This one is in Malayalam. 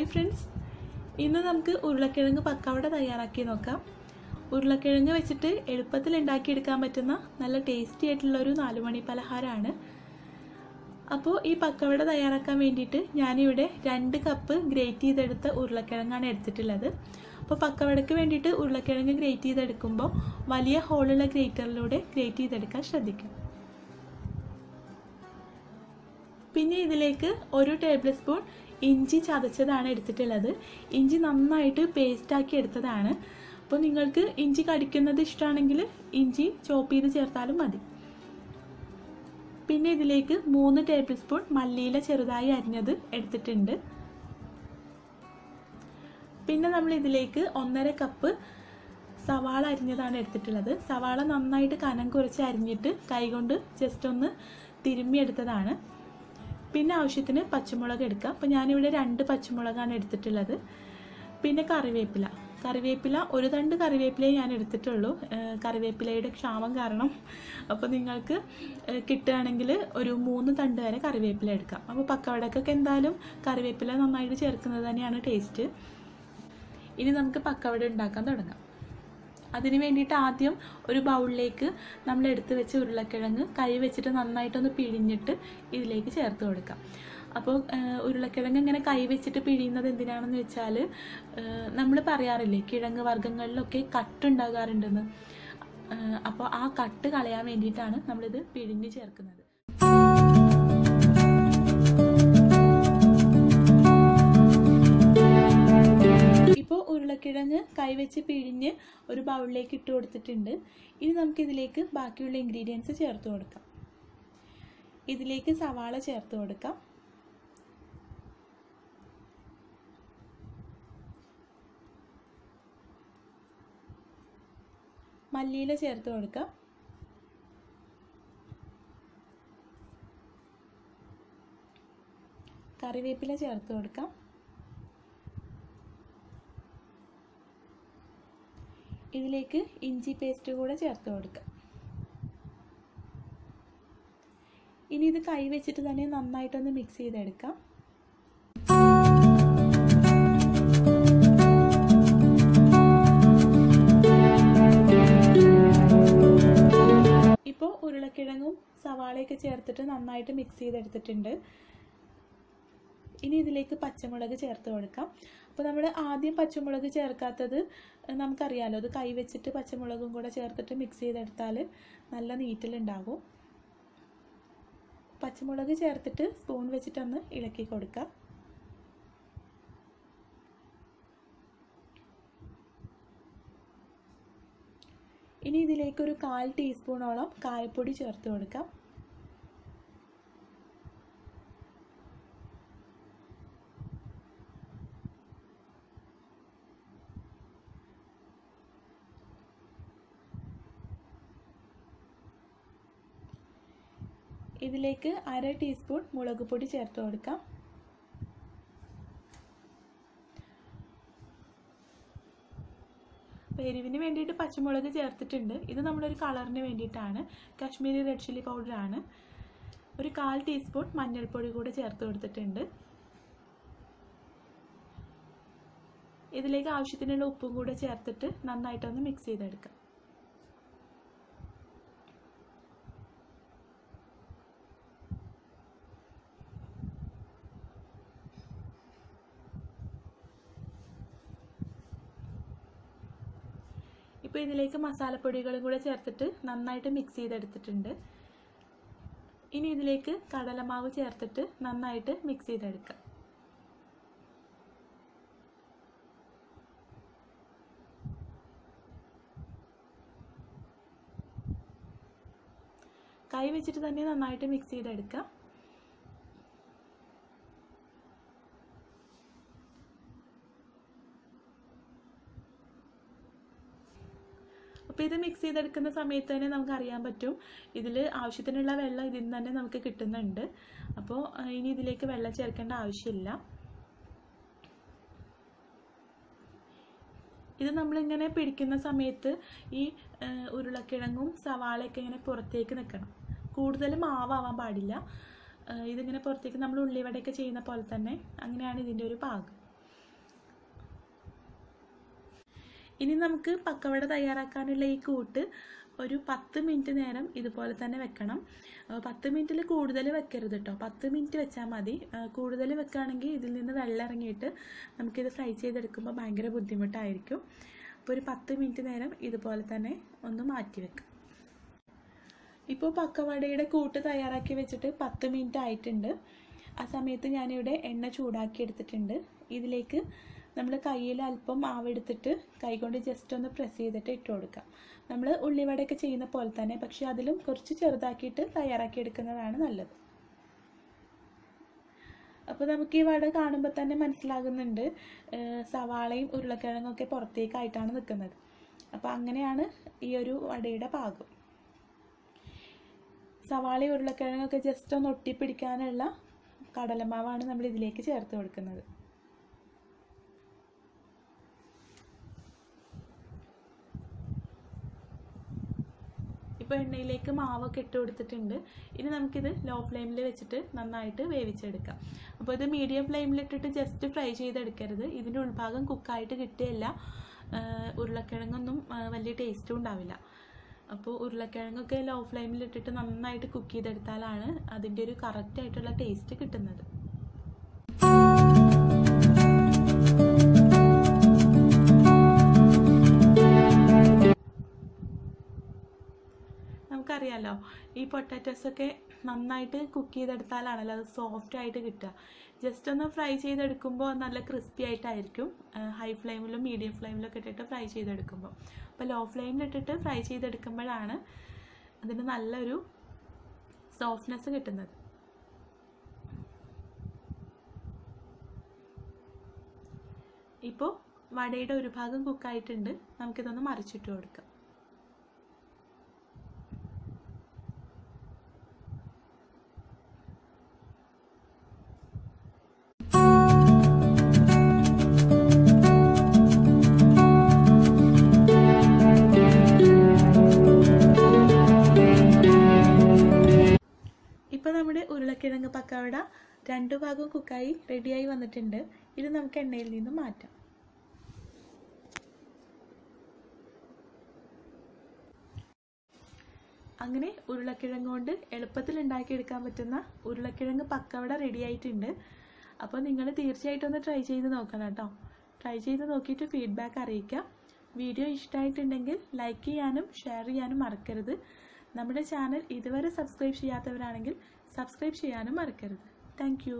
ഹായ് ഫ്രണ്ട്സ്, ഇന്ന് നമുക്ക് ഉരുളക്കിഴങ്ങ് പക്കവട തയ്യാറാക്കി നോക്കാം. ഉരുളക്കിഴങ്ങ് വെച്ചിട്ട് എളുപ്പത്തിൽ ഉണ്ടാക്കിയെടുക്കാൻ പറ്റുന്ന നല്ല ടേസ്റ്റി ആയിട്ടുള്ളൊരു 4 മണി പലഹാരമാണ്. അപ്പോൾ ഈ പക്കവട തയ്യാറാക്കാൻ വേണ്ടിയിട്ട് ഞാനിവിടെ 2 കപ്പ് ഗ്രേറ്റ് ചെയ്തെടുത്ത ഉരുളക്കിഴങ്ങാണ് എടുത്തിട്ടുള്ളത്. അപ്പോൾ പക്കവടയ്ക്ക് വേണ്ടിയിട്ട് ഉരുളക്കിഴങ്ങ് ഗ്രേറ്റ് ചെയ്തെടുക്കുമ്പോൾ വലിയ ഹോളുള്ള ഗ്രേറ്ററിലൂടെ ഗ്രേറ്റ് ചെയ്തെടുക്കാൻ ശ്രദ്ധിക്കും. പിന്നെ ഇതിലേക്ക് 1 ടേബിൾ സ്പൂൺ ഇഞ്ചി ചതച്ചതാണ് എടുത്തിട്ടുള്ളത്. ഇഞ്ചി നന്നായിട്ട് പേസ്റ്റാക്കി എടുത്തതാണ്. അപ്പോൾ നിങ്ങൾക്ക് ഇഞ്ചി കടിക്കുന്നത് ഇഷ്ടമാണെങ്കിൽ ഇഞ്ചി ചോപ്പ് ചെയ്ത് ചേർത്താലും മതി. പിന്നെ ഇതിലേക്ക് 3 ടേബിൾ സ്പൂൺ മല്ലിയില ചെറുതായി അരിഞ്ഞത് എടുത്തിട്ടുണ്ട്. പിന്നെ നമ്മൾ ഇതിലേക്ക് 1.5 കപ്പ് സവാള അരിഞ്ഞതാണ് എടുത്തിട്ടുള്ളത്. സവാള നന്നായിട്ട് കനം കുറച്ച് അരിഞ്ഞിട്ട് കൈകൊണ്ട് ജസ്റ്റ് ഒന്ന് തിരുമ്മിയെടുത്തതാണ്. പിന്നെ ആവശ്യത്തിന് പച്ചമുളക് എടുക്കാം. അപ്പോൾ ഞാനിവിടെ 2 പച്ചമുളകാണ് എടുത്തിട്ടുള്ളത്. പിന്നെ കറിവേപ്പില 1 തണ്ട് കറിവേപ്പിലയെ ഞാൻ എടുത്തിട്ടുള്ളൂ, കറിവേപ്പിലയുടെ ക്ഷാമം കാരണം. അപ്പോൾ നിങ്ങൾക്ക് കിട്ടുകയാണെങ്കിൽ ഒരു 3 തണ്ട് വരെ കറിവേപ്പില എടുക്കാം. അപ്പോൾ പക്കവടക്കൊക്കെ എന്തായാലും കറിവേപ്പില നന്നായിട്ട് ചേർക്കുന്നത് തന്നെയാണ് ടേസ്റ്റ്. ഇനി നമുക്ക് പക്കവട ഉണ്ടാക്കാൻ തുടങ്ങാം. അതിന് വേണ്ടിയിട്ട് ആദ്യം ഒരു ബൗളിലേക്ക് നമ്മൾ എടുത്ത് വെച്ച ഉരുളക്കിഴങ്ങ് കൈ വെച്ചിട്ട് നന്നായിട്ടൊന്ന് പിഴിഞ്ഞിട്ട് ഇതിലേക്ക് ചേർത്ത് കൊടുക്കാം. അപ്പോൾ ഉരുളക്കിഴങ്ങ് ഇങ്ങനെ കൈ വെച്ചിട്ട് പിഴിയുന്നത് എന്തിനാണെന്ന് വെച്ചാൽ, നമ്മൾ പറയാറില്ലേ കിഴങ്ങ് വർഗ്ഗങ്ങളിലൊക്കെ കട്ടുണ്ടാകാറുണ്ടെന്ന്. അപ്പോൾ ആ കട്ട് കളയാൻ വേണ്ടിയിട്ടാണ് നമ്മളിത് പിഴിഞ്ഞ് ചേർക്കുന്നത്. ഉരുളക്കിഴങ്ങ് കൈവച്ച് പിഴിഞ്ഞ് ഒരു ബൗളിലേക്ക് ഇട്ട് കൊടുത്തിട്ടുണ്ട്. ഇനി നമുക്കിതിലേക്ക് ബാക്കിയുള്ള ഇൻഗ്രീഡിയൻസ് ചേർത്ത് കൊടുക്കാം. ഇതിലേക്ക് സവാള ചേർത്ത് കൊടുക്കാം. മല്ലിയില ചേർത്ത് കൊടുക്കാം. കറിവേപ്പില ചേർത്ത് കൊടുക്കാം. ഇതിലേക്ക് ഇഞ്ചി പേസ്റ്റ് കൂടെ ചേർത്ത് കൊടുക്കാം. ഇനി ഇത് കൈ വെച്ചിട്ട് തന്നെ നന്നായിട്ടൊന്ന് മിക്സ് ചെയ്തെടുക്കാം. ഇപ്പോൾ ഉരുളക്കിഴങ്ങും സവാളയൊക്കെ ചേർത്തിട്ട് നന്നായിട്ട് മിക്സ് ചെയ്തെടുത്തിട്ടുണ്ട്. ഇനി ഇതിലേക്ക് പച്ചമുളക് ചേർത്ത് കൊടുക്കാം. അപ്പോൾ നമ്മൾ ആദ്യം പച്ചമുളക് ചേർക്കാത്തത് നമുക്കറിയാമല്ലോ, അത് കൈ വെച്ചിട്ട് പച്ചമുളകും കൂടെ ചേർത്തിട്ട് മിക്സ് ചെയ്തെടുത്താൽ നല്ല നീറ്റിലുണ്ടാകും. പച്ചമുളക് ചേർത്തിട്ട് സ്പൂൺ വെച്ചിട്ടൊന്ന് ഇളക്കി കൊടുക്കാം. ഇനി ഇതിലേക്കൊരു 1/4 ടീസ്പൂണോളം കായപ്പൊടി ചേർത്ത് കൊടുക്കാം. ഇതിലേക്ക് 1/2 ടീസ്പൂൺ മുളക് പൊടി ചേർത്ത് കൊടുക്കാം. എരിവിന് വേണ്ടിയിട്ട് പച്ചമുളക് ചേർത്തിട്ടുണ്ട്. ഇത് നമ്മളൊരു കളറിന് വേണ്ടിയിട്ടാണ്. കാശ്മീരി റെഡ് ചില്ലി പൗഡറാണ്. ഒരു 1/4 ടീസ്പൂൺ മഞ്ഞൾപ്പൊടി കൂടെ ചേർത്ത് കൊടുത്തിട്ടുണ്ട്. ഇതിലേക്ക് ആവശ്യത്തിനുള്ള ഉപ്പും കൂടെ ചേർത്തിട്ട് നന്നായിട്ടൊന്ന് മിക്സ് ചെയ്തെടുക്കാം. ഇപ്പോൾ ഇതിലേക്ക് മസാലപ്പൊടികളും കൂടെ ചേർത്തിട്ട് നന്നായിട്ട് മിക്സ് ചെയ്തെടുത്തിട്ടുണ്ട്. ഇനി ഇതിലേക്ക് കടലമാവ് ചേർത്തിട്ട് നന്നായിട്ട് മിക്സ് ചെയ്തെടുക്കാം. കൈ വെച്ചിട്ട് തന്നെ നന്നായിട്ട് മിക്സ് ചെയ്തെടുക്കാം. അപ്പോൾ ഇത് മിക്സ് ചെയ്തെടുക്കുന്ന സമയത്ത് തന്നെ നമുക്ക് അറിയാൻ പറ്റും ഇതിൽ ആവശ്യത്തിനുള്ള വെള്ളം ഇതിൽ നിന്ന് തന്നെ നമുക്ക് കിട്ടുന്നുണ്ട്. അപ്പോൾ ഇനി ഇതിലേക്ക് വെള്ളം ചേർക്കേണ്ട ആവശ്യമില്ല. ഇത് നമ്മളിങ്ങനെ പിടിക്കുന്ന സമയത്ത് ഈ ഉരുളക്കിഴങ്ങും സവാളയൊക്കെ ഇങ്ങനെ പുറത്തേക്ക് നിൽക്കണം. കൂടുതൽ മാവാവാൻ പാടില്ല. ഇതിങ്ങനെ പുറത്തേക്ക് നമ്മൾ ഉള്ളിവടയൊക്കെ ചെയ്യുന്ന പോലെ തന്നെ അങ്ങനെയാണ് ഇതിൻ്റെ ഒരു പാകം. ഇനി നമുക്ക് പക്കവട തയ്യാറാക്കാനുള്ള ഈ കൂട്ട് ഒരു 10 മിനിറ്റ് നേരം ഇതുപോലെ തന്നെ വെക്കണം. 10 മിനിറ്റിൽ കൂടുതൽ വെക്കരുത് കേട്ടോ. 10 മിനിറ്റ് വെച്ചാൽ മതി. കൂടുതൽ വെക്കുകയാണെങ്കിൽ ഇതിൽ നിന്ന് വെള്ളം ഇറങ്ങിയിട്ട് നമുക്കിത് ഫ്രൈ ചെയ്തെടുക്കുമ്പോൾ ഭയങ്കര ബുദ്ധിമുട്ടായിരിക്കും. അപ്പോൾ ഒരു 10 മിനിറ്റ് നേരം ഇതുപോലെ തന്നെ ഒന്ന് മാറ്റി വെക്കാം. ഇപ്പോൾ പക്കവടയുടെ കൂട്ട് തയ്യാറാക്കി വെച്ചിട്ട് 10 മിനിറ്റ് ആയിട്ടുണ്ട്. ആ സമയത്ത് ഞാനിവിടെ എണ്ണ ചൂടാക്കി എടുത്തിട്ടുണ്ട്. ഇതിലേക്ക് നമ്മൾ കയ്യിൽ അല്പം മാവെടുത്തിട്ട് കൈകൊണ്ട് ജസ്റ്റ് ഒന്ന് പ്രസ് ചെയ്തിട്ട് ഇട്ട് കൊടുക്കാം. നമ്മൾ ഉള്ളിവടയൊക്കെ ചെയ്യുന്ന പോലെ തന്നെ, പക്ഷേ അതിലും കുറച്ച് ചെറുതാക്കിയിട്ട് തയ്യാറാക്കി എടുക്കുന്നതാണ് നല്ലത്. അപ്പോൾ നമുക്ക് ഈ വട കാണുമ്പോൾ തന്നെ മനസ്സിലാകുന്നുണ്ട് സവാളയും ഉരുളക്കിഴങ്ങൊക്കെ പുറത്തേക്കായിട്ടാണ് നിൽക്കുന്നത്. അപ്പോൾ അങ്ങനെയാണ് ഈ ഒരു വടയുടെ പാകം. സവാളയും ഉരുളക്കിഴങ്ങൊക്കെ ജസ്റ്റ് ഒന്ന് ഒട്ടിപ്പിടിക്കാനുള്ള കടലമാവാണ് നമ്മൾ ഇതിലേക്ക് ചേർത്ത് കൊടുക്കുന്നത്. ഇപ്പോൾ എണ്ണയിലേക്ക് മാവൊക്കെ ഇട്ട് കൊടുത്തിട്ടുണ്ട്. ഇനി നമുക്കിത് ലോ ഫ്ലെയിമിൽ വെച്ചിട്ട് നന്നായിട്ട് വേവിച്ചെടുക്കാം. അപ്പോൾ ഇത് മീഡിയം ഫ്ലെയിമിലിട്ടിട്ട് ജസ്റ്റ് ഫ്രൈ ചെയ്തെടുക്കരുത്. ഇതിൻ്റെ ഉൾഭാഗം കുക്കായിട്ട് കിട്ടുകയില്ല. ഉരുളക്കിഴങ്ങൊന്നും വലിയ ടേസ്റ്റും ഉണ്ടാവില്ല. അപ്പോൾ ഉരുളക്കിഴങ്ങൊക്കെ ലോ ഫ്ലെയിമിലിട്ടിട്ട് നന്നായിട്ട് കുക്ക് ചെയ്തെടുത്താലാണ് അതിൻ്റെ ഒരു കറക്റ്റായിട്ടുള്ള ടേസ്റ്റ് കിട്ടുന്നത്. നമുക്കറിയാലോ, ഈ പൊട്ടാറ്റോസൊക്കെ നന്നായിട്ട് കുക്ക് ചെയ്തെടുത്താലാണല്ലോ അത് സോഫ്റ്റ് ആയിട്ട് കിട്ടുക. ജസ്റ്റ് ഒന്ന് ഫ്രൈ ചെയ്തെടുക്കുമ്പോൾ നല്ല ക്രിസ്പി ആയിട്ടായിരിക്കും. ഹൈ ഫ്ലെയിമിലും മീഡിയം ഫ്ലെയിമിലൊക്കെ ഇട്ടിട്ട് ഫ്രൈ ചെയ്തെടുക്കുമ്പോൾ. അപ്പോൾ ലോ ഫ്ലെയിമിലിട്ടിട്ട് ഫ്രൈ ചെയ്തെടുക്കുമ്പോഴാണ് അതിന് നല്ലൊരു സോഫ്റ്റ്നെസ് കിട്ടുന്നത്. ഇപ്പോൾ വടയുടെ ഒരു ഭാഗം കുക്കായിട്ടുണ്ട്. നമുക്കിതൊന്ന് മറിച്ചിട്ട് കൊടുക്കാം. ഇപ്പോൾ നമ്മുടെ ഉരുളക്കിഴങ്ങ് പക്കവട 2 ഭാഗവും കുക്കായി റെഡിയായി വന്നിട്ടുണ്ട്. ഇത് നമുക്ക് എണ്ണയിൽ നിന്ന് മാറ്റാം. അങ്ങനെ ഉരുളക്കിഴങ്ങ് കൊണ്ട് എളുപ്പത്തിൽ ഉണ്ടാക്കിയെടുക്കാൻ പറ്റുന്ന ഉരുളക്കിഴങ്ങ് പക്കവട റെഡിയായിട്ടുണ്ട്. അപ്പോൾ നിങ്ങൾ തീർച്ചയായിട്ടും ഒന്ന് ട്രൈ ചെയ്ത് നോക്കണം കേട്ടോ. ട്രൈ ചെയ്ത് നോക്കിയിട്ട് ഫീഡ്ബാക്ക് അറിയിക്കാം. വീഡിയോ ഇഷ്ടമായിട്ടുണ്ടെങ്കിൽ ലൈക്ക് ചെയ്യാനും ഷെയർ ചെയ്യാനും മറക്കരുത്. നമ്മുടെ ചാനൽ ഇതുവരെ സബ്സ്ക്രൈബ് ചെയ്യാത്തവരാണെങ്കിൽ സബ്സ്ക്രൈബ് ചെയ്യാനും മറക്കരുത്. Thank you.